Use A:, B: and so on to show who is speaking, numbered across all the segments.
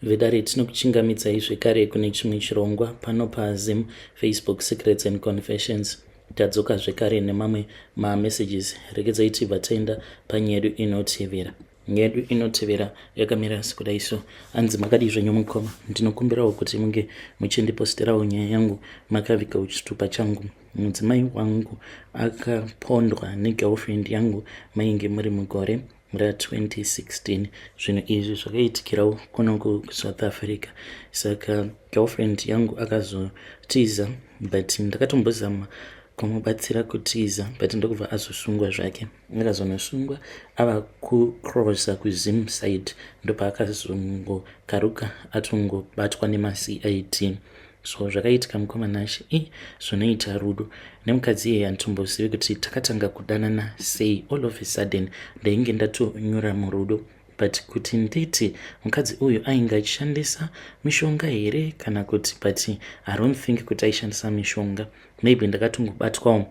A: Vedare tinokuchingamidzai zvekare kune chimwe chirongwa pano paZim Facebook Secrets and Confessions. Tadzoka zvekare nemamwe mamessages. Regedzai tibva taenda panyedu inotevera. Nyedu inotevera yakamira sekudai so. Anzi makadi zvenyu mukoma. Ndinokumbirawo kuti munge muchindiposterawo nyaya yangu makavika uchitupa changu. Mudzimai wangu akapondwa negirlfriend yangu mainge muri mugore ra2016. Zvinhu izvi zvakaitikirawo kuno kuSouth Africa. Saka girlfriend yangu akazotiza, but ndakatombozama kumubatsira kutiza, but ndokubva azosungwa zvake. Akazonosungwa ava kucrossa kuZim side, ndopaakazongokaruka atongobatwa nemaCID. So zvakaitika mukomana ashe zvinoita rudo nemukadzi iye handitombozivi kuti takatanga kudanana sei. All of a sudden ndainge ndatonyura murudo, but kuti nditi mukadzi uyu ainge achishandisa mishonga here kana kuti, but I don't think kuti aishandisa mishonga. Maybe ndakatongobatwawo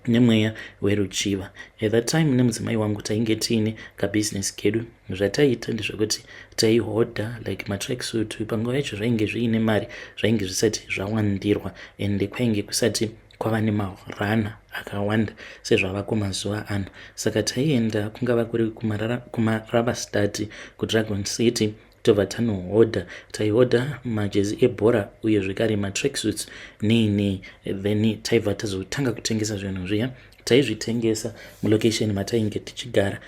A: nemweya weruchiva. At that time nemudzimai wangu tainge tiine kabusiness kedu. Zvataita ndezvekuti taihodha like matracksuit. Panguva yacho zvainge zviine mari, zvainge zvisati zvawandirwa, ende kwainge kusati kwava nemarana akawanda sezvavako mazuva ano. Saka taienda kungava kuri kumaraba start kuDragon City, tobva tanohodha. Taihodha majezi ebhora uye zvekare matracksuits nei, then taibva tazotanga kutengesa zvinhu zviya. Taizvitengesa mulocation matainge tichigara.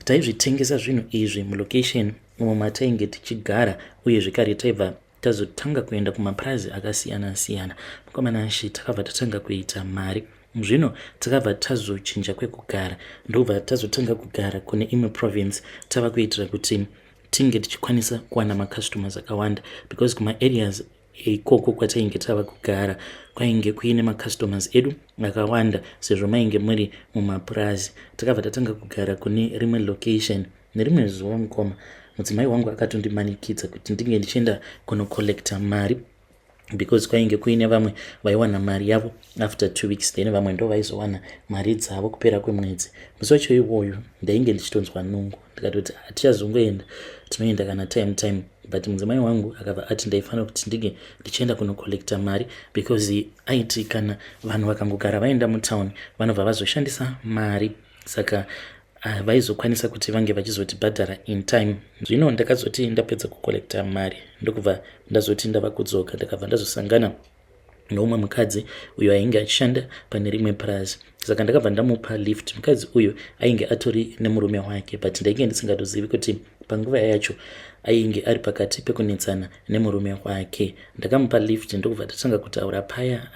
A: Taizvitengesa zvinhu izvi mulocation matainge tichigara, uye zvekare taibva tazotanga kuenda kumaprazi akasiyana siyana. Mukomana ashe takabva tatanga kuita mari. Zvino takabva tazochinja kwekugara, ndobva tazotanga kugara kune imwe province. Tava kuitira kuti tinge tichikwanisa kuwana macustomers akawanda, because kuma areas ikoko kwatainge tava kugara kwainge kuine macustomers edu akawanda sezvo mainge muri mumaprazi. Takabva tatanga kugara kune rimwe location. Nerimwe zuva mukoma mudzimai wangu akatondimanikidza kuti ndinge ndichienda kunocollecta mari, because kwainge kuine vamwe vaiwana mari yavo after 2 weeks, then vamwe ndo vaizowana mari dzavo kupera kwemwedzi. Musi wacho iwoyo ndainge ndichitonzwa nungu, ndikatoti hatichazongoenda, tinoenda kana time. But mudzimai wangu akabva ati ndaifanira kuti ndinge ndichienda kunocollecta mari, because aiti kana vanhu vakangogara vaenda mutown vanobva vazoshandisa mari, saka vaizokwanisa kuti vange vachizotibhadhara in time. Zvino ndakazoti ndapedza kucollecta mari ndokubva ndazoti ndava kudzoka, ndakabva ndazosangana noumwe mukadzi uyo ainge achishanda pane rimwe prazi. Saka ndakabva ndamupa lift. Mukadzi uyu ainge atori nemurume wake, but ndainge ndisingatozivi kuti panguva yacho ainge ari pakati pekunetsana nemurume wake. Ndakamupa lift ndokubva tatanga kutaura paya.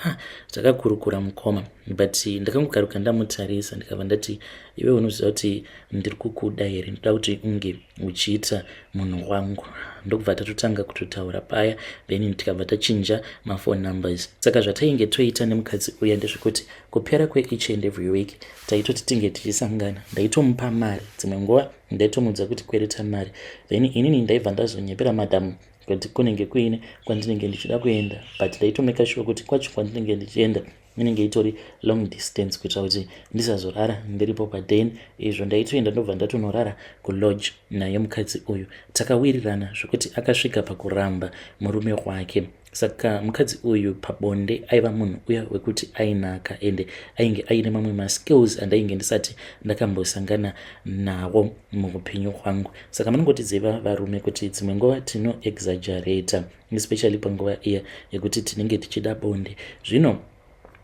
A: Takakurukura mukoma, but ndakangokaruka ndamutarisa ndikabva ndati, iwe unoziva kuti ndiri kukuda here, ndoda kuti unge uchiita munhu wangu. Ndokubva tatotanga kutotaura paya, then tikabva tachinja mafone numbers. Saka zvatainge toita nemukadzi uya ndezvekuti kupera kweeach and every week taitoti tinge tichisangana. Ndaitomupa mari, dzimwe nguva ndaitomudza kuti kwereta mari, then inini ndaibva ndazonyepera madhamu kuti kunenge kuine kwandinenge ndichida kuenda, but ndaitomeka sure kuti kwacho kwandinenge ndichienda inenge itori long distance kuitira kuti ndisazorara ndiripo padeni. Izvo ndaitoenda ndobva ndatonorara kulodge naye mukadzi uyu. Takawirirana zvokuti akasvika pakuramba murume wake. Saka mukadzi uyu pabonde aiva munhu uya wekuti ainaka, ende ainge aine mamwe maskills andainge ndisati ndakambosangana nawo muupenyu hwangu. Saka munongotiziva varume kuti dzimwe nguva tino exaggerata, especially panguva iya yekuti tinenge tichida bonde. Zvino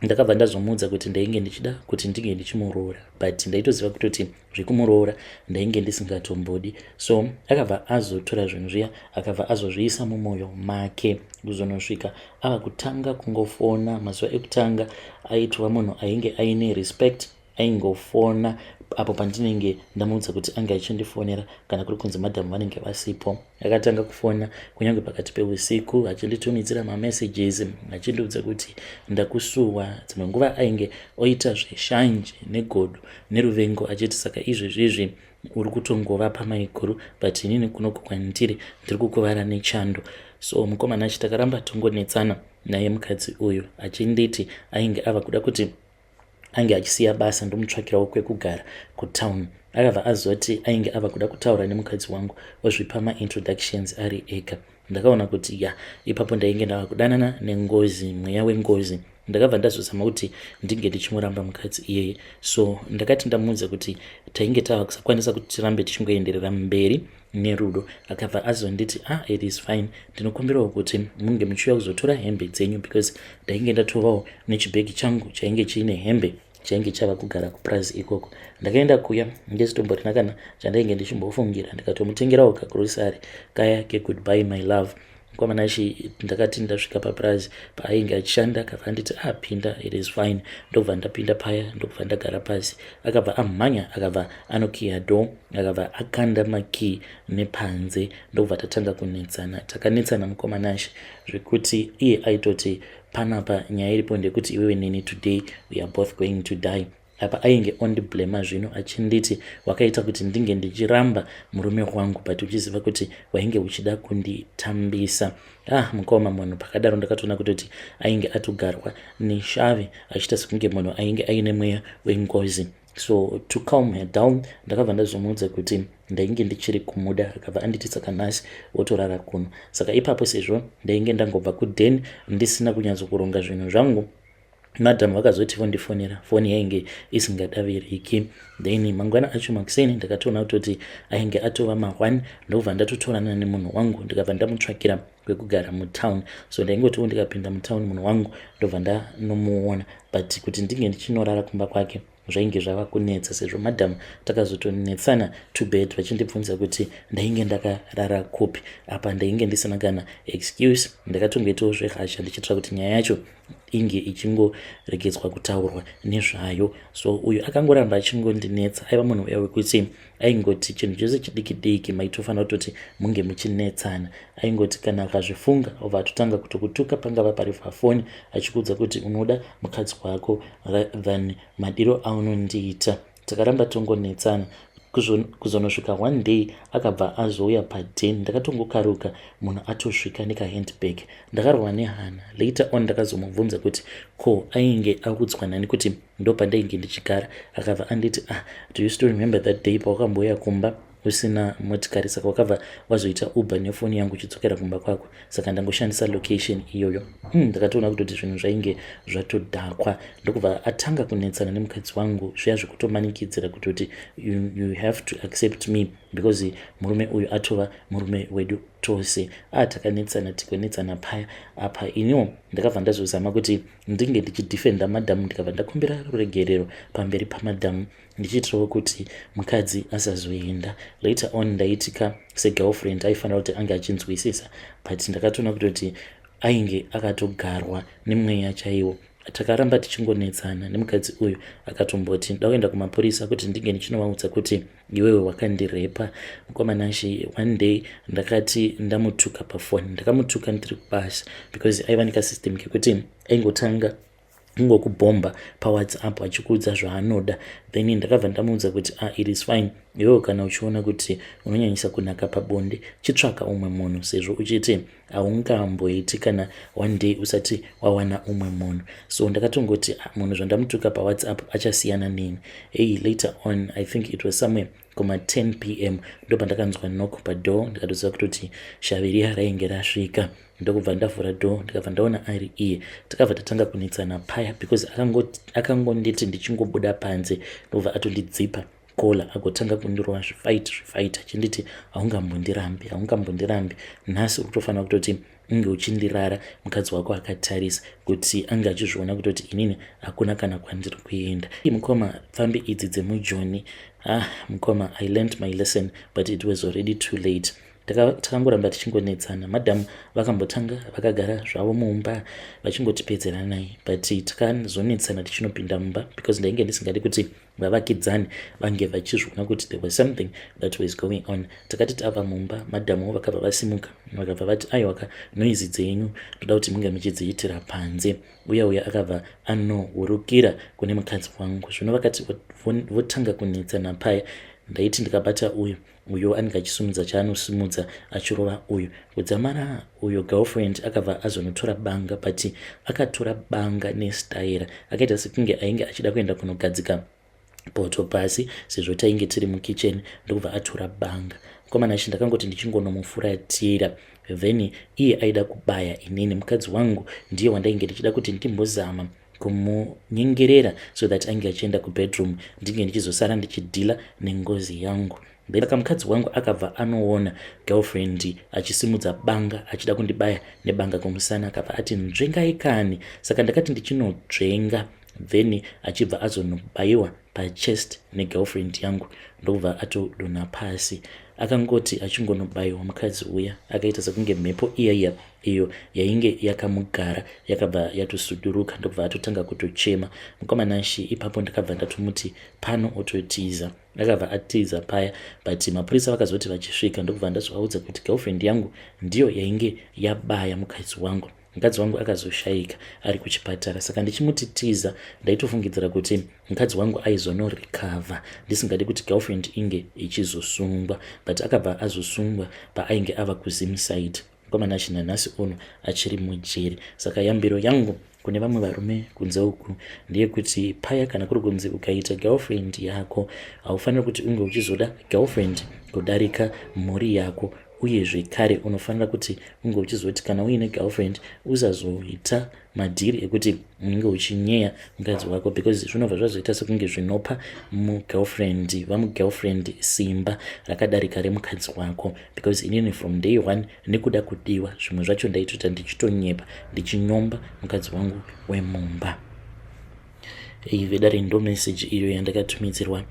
A: ndakabva ndazomudza kuti ndainge ndichida kuti ndinge ndichimuroora, but ndaitoziva kutoti zvekumuroora ndainge ndisingatombodi. So akabva azotora zvinhu zviya akabva azozviisa mumwoyo make kuzonosvika ava kutanga kungofona. Mazuva ekutanga aitwa munhu ainge aine respect, aingofona apo pandinenge ndamuudza kuti ange achindifonera kana kuri kunzi madhamu vanenge vasipo. Akatanga kufona kunyange pakati peusiku achinditumidzira mamessages achindiudza kuti ndakusuwa. Dzimwe nguva ainge oita zveshanje negodo neruvengo achiti saka izvezvizvi uri kutongova pamaiguru, but inini kunoku kwandiri ndiri kukuvara nechando. So mukomana achi takaramba tongonetsana naye mukadzi uyu achinditi ainge ava kuda kuti ainge achisiya basa ndomutsvakirawo kwekugara kutown. Akabva azoti ainge ava kuda kutaura nemukadzi wangu ozvipa maintroductions ari ega. ndakaona kuti ipapo ndainge ndava kudanana nengozi, mweya wengozi. Ndakabva ndazozama kuti ndinge ndichimuramba mukadzi iyeye. So ndakati ndamuudza kuti tainge tava kusakwanisa kuti tirambe tichingoenderera mberi nerudo. Akabva azonditi it is fine, ndinokumbirawo kuti munge muchiuya kuzotora hembe dzenyu, because ndainge ndatovawo nechibhegi changu chainge chiine hembe chainge chava kugara kuprazi ikoko. Ndakaenda kuya ngezitomborina kana chandainge ndichimbofungira, ndikatomutengerawo kagrosari kaya kegoodbye my love. Mkomanashi ndakati ndasvika paprazi paainge achishanda, akabva anditi pinda, it is fine. Ndobva ndapinda paya, ndobva ndagara pasi. Akabva amhanya, akabva anokiya door, akabva akanda makii nepanze. Ndobva tatanga kunetsana, takanetsana mukomanashi zvekuti iye aitoti panapa nyaya iripo ndekuti iwewe neni today we are both going to die. Apa ainge ondiblema zvino achinditi wakaita kuti ndinge ndichiramba murume wangu, but uchiziva kuti wainge uchida kunditambisa. Mukoma munhu pakadaro ndakatoona kutoti ainge atogarwa neshave, achiita sekunge munhu ainge aine mweya wengozi. So to calm her down, ndakabva ndazomuudza kuti ndainge ndichiri kumuda. Akabva anditi saka nhasi wotorara kuno. Saka ipapo sezvo ndainge ndangobva kudeni ndisina kunyatsokuronga zvinhu zvangu, madam vakazoti vondifonera, foni yainge isingadaviriki. Then mangwana acho makuseni ndakatoona kutoti ainge atova ma1, ndobva ndatotorana nemunhu wangu ndikabva ndamutsvakira kwekugara mutown. So ndaingotiwo ndikapinda mutown munhu wangu ndobva ndanomuona, but kuti ndinge ndichinorara kumba kwake zvainge zvava kunetsa, sezvo madam takazotonetsana to bed vachindibvunza kuti ndainge ndakarara kupi. Apa ndainge ndisina kana excuse, ndakatongoitawo zvehasha ndichitira kuti nyaya yacho inge ichingoregedzwa kutaurwa nezvayo. So uyu akangoramba achingondinetsa, aiva munhu uya wekuti aingoti chinhu chose chidiki diki maitofanira kutoti munge muchinetsana. Aingoti kana akazvifunga obva atotanga kutokutuka pangava pari pafoni achikuudza kuti unoda mukadzi wako than madiro aunondiita. Takaramba tongonetsana kuzonosvika one day akabva azouya padeni. Ndakatongokaruka munhu atosvika nekahandbag, ndakarwa nehana. Later on ndakazomubvunza kuti ko ainge audzwa nani kuti ndo pandainge ndichigara. Akabva anditi do you still remember that day pawakambouya kumba usina motikari, saka wakabva wazoita uber nefoni yangu uchidzokera kumba kwako, saka ndangoshandisa location iyoyo. Ndakatoona kutoti zvinhu zvainge zvatodhakwa. Ndokubva atanga kunetsana nemukadzi wangu zviya zvekutomanikidzira kutoti you have to accept me because murume uyu atova murume wedu tose. Takanetsana tikonetsana paya. Apa iniwo ndakabva ndazozama kuti ndinge ndichidefenda madhamu, ndikabva ndakumbira ruregerero pamberi pamadhamu ndichitirawo kuti mukadzi asazoenda. Later on ndaitika segirlfriend aifanira kuti ange achinzwisisa, but ndakatoona kutoti ainge akatogarwa nemweya chaiwo. Takaramba tichingonetsana nemukadzi uyu akatomboti ndakuenda kumapurisa kuti ndinge ndichinovaudza kuti iwewe wakandirepa. Mukomanashi one day ndakati ndamutuka pafoni, ndakamutuka ndiri kubasa because aiva nekasystem kekuti aingotanga ingokubhomba pawhatsapp achikuudza zvaanoda. Then ndakabva ndamuudza kuti it is fine, iwewe kana uchiona kuti unonyanyisa kunaka pabonde chitsvaka umwe munhu, sezvo uchiti haungamboiti kana one day usati wawana umwe munhu. So ndakatongoti munhu zvandamutuka pawhatsapp achasiyana neni. Later on I think it was somewhere kuma 10 pm ndobva ndakanzwa knock padoor, ndikatoziva kutoti shaviriya rainge rasvika. Ndokubva ndavhura door ndikabva ndaona ari iye. Takabva tatanga kunetsana paya because akangonditi ndichingobuda panze ndobva atondidzipa kola agotanga kundirova zvifaita achinditi haungambondirambi nhasi ukutofanira kutoti unge uchindirara mukadzi wako akatarisa kuti ange achizviona kutoti inini hakuna kana kwandiri kuenda. Mukoma pfambi idzi dzemujoni, mukoma I learned my lesson but it was already too late. Takangoramba tichingonetsana. Madhamu vakambotanga vakagara zvavo mumba vachingotipedzera naye, but takazonetsana tichinopinda mumba because ndainge ndisingadi kuti vavakidzani vange vachizviona kuti there was something that was going on. Takati tava mumba madhamuwo vakabva vasimuka vakabva vati aiwaka noizi dzenyu toda kuti munge muchidziitira panze. Uya akabva anohurukira kune mukadzi wangu. Zvino vakati votanga kunetsana paya. Ndaiti ndikabata uyo anenge achisumudza chaanosimudza achirova uyu kudzamara uyo girlfriend akabva azonotora banga, but akatora banga nestaira. Akaita sekunge ainge achida kuenda kunogadzika poto pasi sezvo tainge tiri mukitchen, ndokubva atora banga. mukomana ashi ndakangoti ndichingonomufuratira, then iye aida kubaya inini. Mukadzi wangu ndiye wandainge ndichida kuti ndimbozama kumunyengerera so that ainge achienda kubedroom, ndinge ndichizosara ndichidhila nengozi yangu. Saka mukadzi wangu akabva anoona girlfriend achisimudza banga achida kundibaya nebanga kumusana, akabva ati nzvengai kani. Saka ndakati ndichinodzvenga, then achibva azonobayiwa pachest negirlfriend yangu, ndobva atodonha pasi. Akangoti achingonobayiwa mukadzi uya akaita sekunge mhepo iyaiya iyo yainge yakamugara yakabva yatosuduruka, ndobva atotanga kutochema. Mukomana ashi ipapo ndakabva ndatomuti pano ototiza. Akabva atiza paya, but mapurisa vakazoti vachisvika ndobva ndazovaudza kuti girlfriend yangu ndiyo yainge yabaya mukadzi wangu. Mukadzi wangu akazoshayika ari kuchipatara. Saka ndichimutitiza ndaitofungidzira kuti mukadzi wangu aizonorikavha, ndisingadi kuti girlfriend inge ichizosungwa, but akabva azosungwa paainge ava kuZimside. Mukomana ashi nanhasi uno achiri mujeri. Saka yambiro yangu kune vamwe varume kunze uku ndeyekuti paya kana kuri kunzi ukaita girlfriend yako haufaniri kuti unge uchizoda girlfriend kudarika mhuri yako, uye zvekare unofanira kuti unge uchizoti kana uine girlfriend usazoita madhiri ekuti unenge uchinyeya mukadzi wako, because zvinobva zvazoita sekunge zvinopa vamugirlfriend simba rakadarika remukadzi wako. Because inini from day one nekuda kudiwa zvimwe zvacho ndaitota ndichitonyepa ndichinyomba mukadzi wangu wemumba. Vedare ndo message iyo yandakatumidzirwa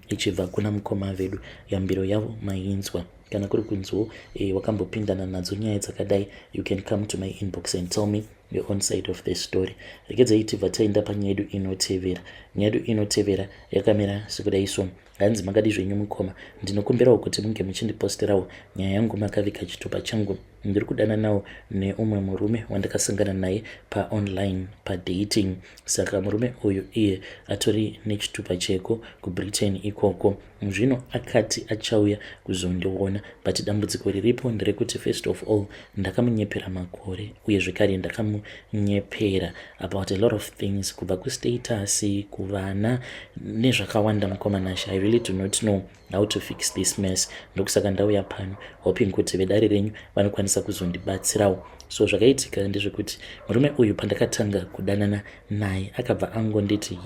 A: ichibva kuna mukoma vedu. Yambiro yavo mainzwa. Kana kuri kunzwo wakambopindana nadzo nyaya dzakadai, you can come to my inbox and tell me your own side of the story. Regedzai tibva taenda panyaya yedu inotevera. Nyaya yedu inotevera yakamira sekudai so. Hanzi makadi zvenyu mukoma, ndinokumbirawo kuti munge muchindiposterawo nyaya yangu makavika chitupa changu. Ndiri kudana nawo neumwe murume wandakasangana naye paonline padating. Saka murume uyu iye atori nechitupa cheko kuBritain ikoko. Zvino akati achauya kuzondiona, but dambudziko riripo nderekuti first of all ndakamunyepera makore, uye zvekare ndakamunyepera about a lot of things, kubva kustatus kuvana nezvakawanda. Mukomana ashi, I really do not know how to fix this mess. Ndokusaka ndauya pano hoping kuti vedare renyu vanokwanisa kuzondibatsirawo. So zvakaitika ndezvekuti murume uyu pandakatanga kudanana naye akabva angonditi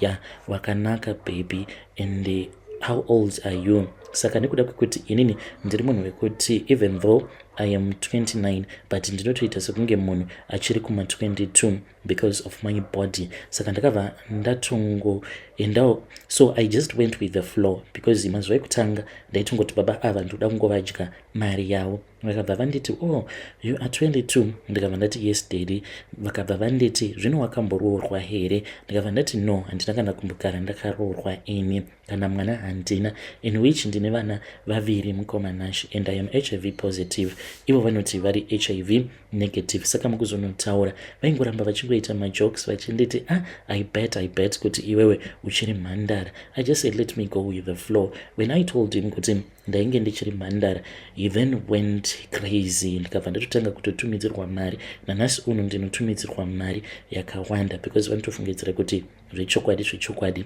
A: wakanaka baby, and how old are you? Saka nekuda kwekuti inini ndiri munhu wekuti even though I am 29 but ndinotoita sekunge munhu achiri kuma 22 because of my body. Saka ndakabva ndatongoendawo, so I just went with the flow, because mazuva ekutanga ndaitongoti baba ava ndoda kungovadya mari yavo. Vakabva vanditi you are 22. Ndikabva ndati yes daddy. Vakabva vanditi zvino wakamboroorwa here? Ndikabva ndati no, handina kana kumbogara ndakaroorwa ini, kana mwana handina, in which ndine vana vaviri mukomana ashi, and I am HIV positive. Ivo vanoti vari HIV negative. Saka mukuzonotaura vaingoramba vachingoita majokes vachinditi I bet kuti iwewe uchiri mhandara. I just said let me go with the flow. When I told him kuti ndainge ndichiri mhandara, he then went crazy. Ndikabva ndatotanga kutotumidzirwa mari. Nanhasi uno ndinotumidzirwa mari yakawanda, because vanotofungidzira kuti zvechokwadi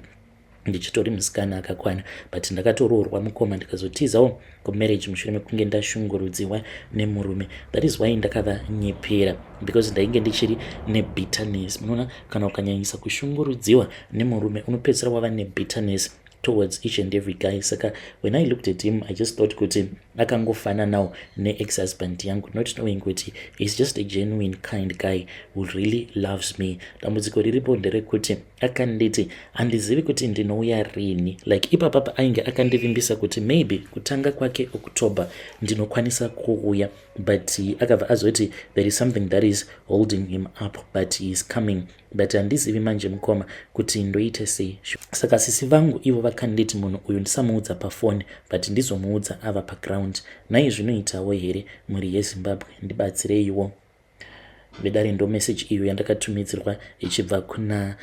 A: ndichitori musikana akakwana, but ndakatoroorwa mukoma ndikazotizawo kumarriage mushure mekunge ndashungurudziwa nemurume. That is why ndakavanyepera, because ndainge ndichiri nebitterness. Munoona kana ukanyanyisa kushungurudziwa nemurume unopedzisira wava nebitterness towards each and every guy. Saka when I looked at him I just thought kuti akangofananawo ne-ex-husband yangu, not knowing kuti he's just a genuine kind guy who really loves me. Dambudziko riripo nderekuti akanditi handizivi kuti ndinouya rini, like ipapapa ainge akandivimbisa kuti maybe kutanga kwake October ndinokwanisa kuuya, but akabva azoti there is something that is holding him up, but he is coming, but handizivi manje mukoma kuti ndoite sei. Saka sisi vangu ivo vakanditi munhu uyu ndisamuudza pafoni but ndizomuudza ava paground. Nai zvinoitawo here muri yeZimbabwe, ndibatsireiwo. Vedare ndo message iyo yandakatumidzirwa ichibva kuna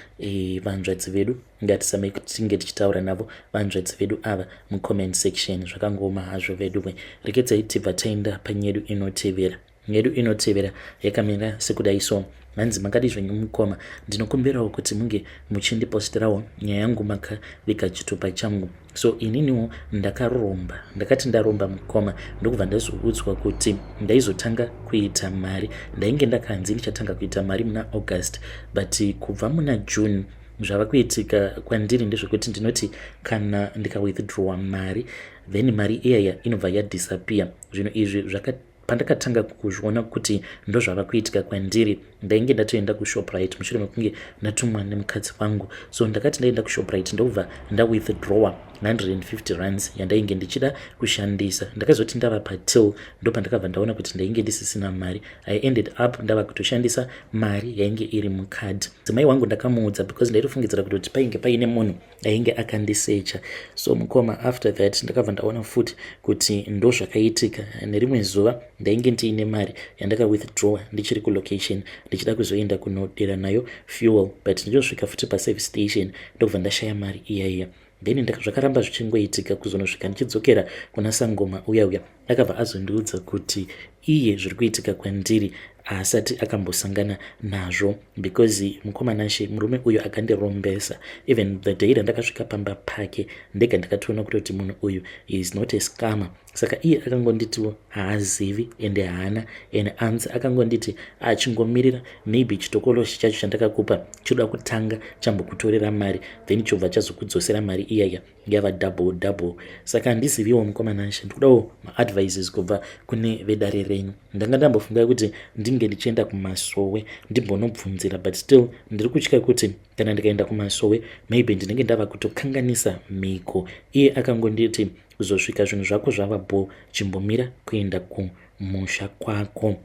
A: vanzvadzi vedu. Ngatisame kuti tinge tichitaura navo vanzvadzi vedu ava mucomment section. Zvakangoma hazvo vedu. Rekedzai tibva taenda panyaya yedu inotevera. yedu inotevera yakamira sekudai. So hanzi makadi zvenyu mukoma, ndinokumbirawo kuti munge muchindiposterawo nyaya yangu makavika chitupa changu. So ininiwo ndakaromba, ndakati ndaromba mukoma ndokubva ndazoudzwa kuti ndaizotanga kuita mari. Ndainge ndakanzi ndichatanga kuita mari muna August, but kubva muna June zvava kuitika kwandiri ndezvekuti ndinoti kana ndikawithdrawa mari then mari iyaya inobva yadisappear. Zvinhu izvi pandakatanga kuzviona kuti ndo zvava kuitika kwandiri, ndainge ndatoenda kuShoprite mushure mekunge ndatumwa nemukadzi wangu. So ndakati ndaenda kuShoprite ndobva ndawithdrawa 150 rands yandainge ndichida kushandisa. Ndakazoti ndava patil ndo pandakabva ndaona kuti ndainge ndisisina mari. I ended up ndava kutoshandisa mari yainge iri mukadhi. Dzimai wangu ndakamuudza because ndaitofungidzira kuti painge paine munhu ainge akandisecha. So mukoma after that ndakabva ndaona futi kuti ndo zvakaitika. Nerimwe zuva ndainge ndiine mari yandakawithdrawa ndichiri kulocation ndichida kuzoenda kunodira nayo fuel, but ndosvika futi paservice station ndobva ndashaya mari iyaiya. Then zvakaramba zvichingoitika kuzonosvika ndichidzokera kuna Sangoma uya akabva azondiudza kuti iye zviri kuitika kwandiri asati akambosangana nazvo, because mukomana she murume uyu akandirombesa. Even the day ndakasvika pamba pake ndega ndakatoona kuti munhu uyu is not a scammer. Saka iye akangonditiwo haazivi ende haana ene anzi akangonditi achingomirira maybe chitokoloshi chacho chandakakupa choda kutanga chambokutorera mari then chobva chazokudzosera mari iyaya yava double. Saka handiziviwo mukomana she, ndikudawo maadvices kubva kune vedare renyu. Ndanga ndambofunga kuti ndinge ndichienda kumasowe ndimbonobvunzira, but still ndiri kutya kuti kana ndikaenda kumasowe maybe ndinenge ndava kutokanganisa mhiko. Iye akangonditi kuzosvika zvinhu zvako zvava bo chimbomira kuenda kumusha kwako.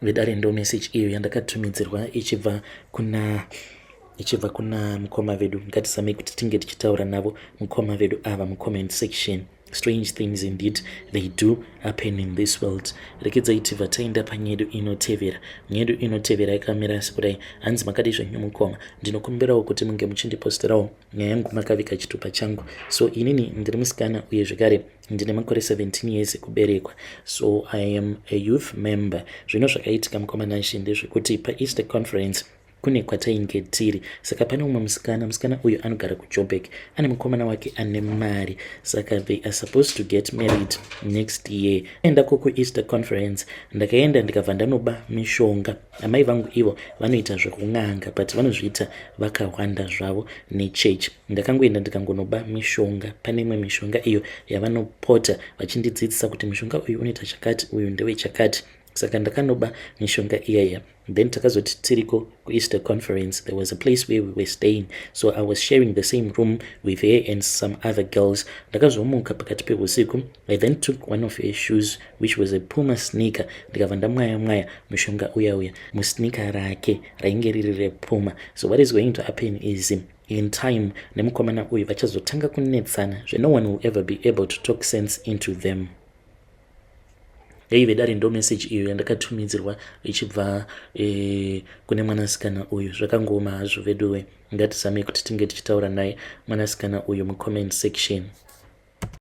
A: Vedare ndo message iyo yandakatumidzirwa ichibva kuna mukoma vedu. Ngatisamei kuti tinge tichitaura navo mukoma vedu ava mucomment section. Strange things indeed they do happen in this world. Rekedzai tibva taenda panyedu inotevera. Nyedu inotevera yakamira sekudai. Hanzi makadi zvenyu mukoma, ndinokumbirawo kuti munge muchindiposterawo nyaya yangu makavika chitupa changu. So inini ndiri musikana uye zvekare ndine makore 17 years ekuberekwa. So I am a youth member. Zvino zvakaitika mukomana she ndezvekuti paEaster conference kune kwatainge tiri. Saka pane umwe musikana uyu anogara kuJoburg, ane mukomana wake ane mari. Saka they are supposed to get married next year. Enda kuEaster conference ndakaenda ndikabva ndanoba mishonga. Amai vangu ivo vanoita zvekung'anga but vanozviita vakawanda zvavo nechurch. Ndakangoenda ndikangonoba mishonga. Pane imwe mishonga iyo yavanopota vachindidzidzisa kuti mishonga uyu unoita chakati uyu ndewe chakati. Saka ndakanoba mishonga iyaya. Then takazoti tiriko kuEaster conference there was a place where we were staying, so I was sharing the same room with her and some other girls. Ndakazomuka pakati peusiku. I then took one of her shoes which was a Puma sneaker ndikabva ndamwaya mishonga uya musneaker rake rainge riri rePuma. So what is going to happen is in time nemukomana uyu vachazotanga kunetsana. No one will ever be able to talk sense into them. Vedare ndo message iyo yandakatumidzirwa ichibva kune mwanasikana uyu. Zvakangoma hazvo veduwe, ngatisamei kuti tinge tichitaura naye mwanasikana uyu mucomment section.